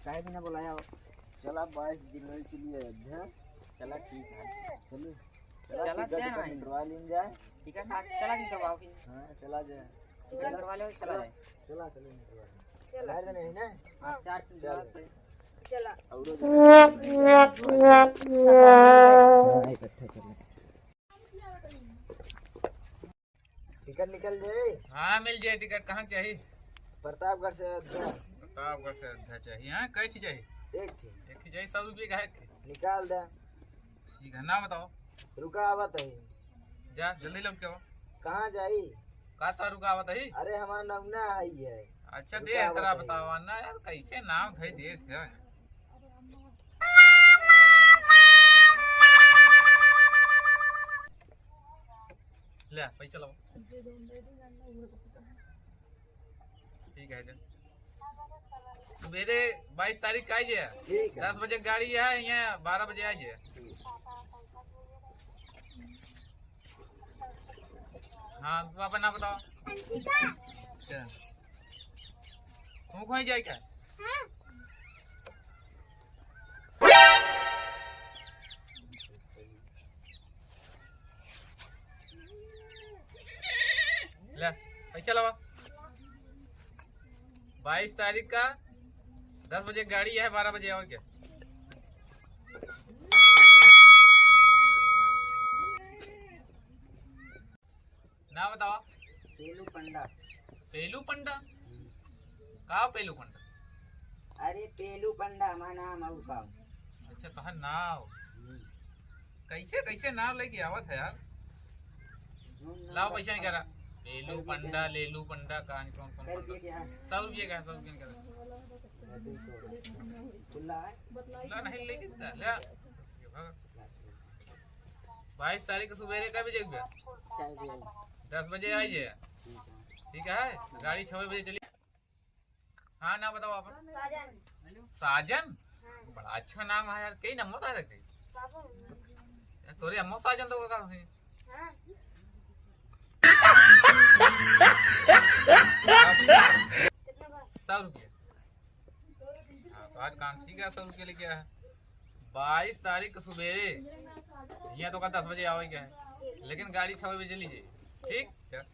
काहे बिना बुलाया? चला 22 जनवरी के लिए अयोध्या। चला ठीक है, चलो चला करवा लें जाए। टिकट चला नहीं करवाओ फिर। हाँ चला जाए, टिकट करवा लो, चला जाए। चला चलो चला चला नहीं ना। हाँ 4 चला चला इकट्ठा कर ले। टिकट निकल जाए। हाँ मिल जाए टिकट। कहाँ चाहिए? प्रतापगढ़ से अयोध्या। प्रतापगढ़ से अयोध्या चाहिए। हाँ कई थी चाहिए? एक थी। एक थी चाहिए। 100 रुपये का है। निकाल दे। ठीक है ना बताओ। रुका आवत है। जा जल्दी लौट के आओ। कहाँ जाई? का था रुका आवत है? अरे हमारा नमूना आई है। अच्छा दे तेरा बताओ ना यार, कैसे नाम थे दे थे। ले पैसा लो। ठीक है सवेरे 22 तारीख का आइए। ठीक है। 10 बजे गाड़ी है, यहाँ 12 बजे आइए। हाँ तू अपना बताओ। तुम कहीं जाए क्या? ले पैसा लगा। 22 तारीख का 10 बजे गाड़ी है, 12 बजे आओ क्या? ना बताओ। पेलू पंडा। पेलू पंडा? का पेलू पंडा? अरे पेलू पंडा हमारा नाम है का। अच्छा तो नाव कैसे कैसे नाव लेके आवत है यार। लाओ पैसा नहीं करा। पेलू पंडा लेलू पंडा कौन कौन कौन 100 रुपये का है। 100 रुपये का 100 रुपये का खुला है। ला नहीं लेके ले। 22 तारीख को सुबह का बजे 10 बजे आइए। ठीक है गाड़ी 6 बजे चली। हाँ ना बताओ आप। साजन? बड़ा अच्छा नाम है यार। कई नाम होता है तोरे अम्मो साजन तो का है। 100 रुपये। हाँ तो आज काम ठीक है। 100 रुपये लेके आया है। 22 तारीख को सुबेरे यहाँ तो का 10 बजे आओ क्या है, लेकिन गाड़ी 6 बजे चली जाए। ठीक चल।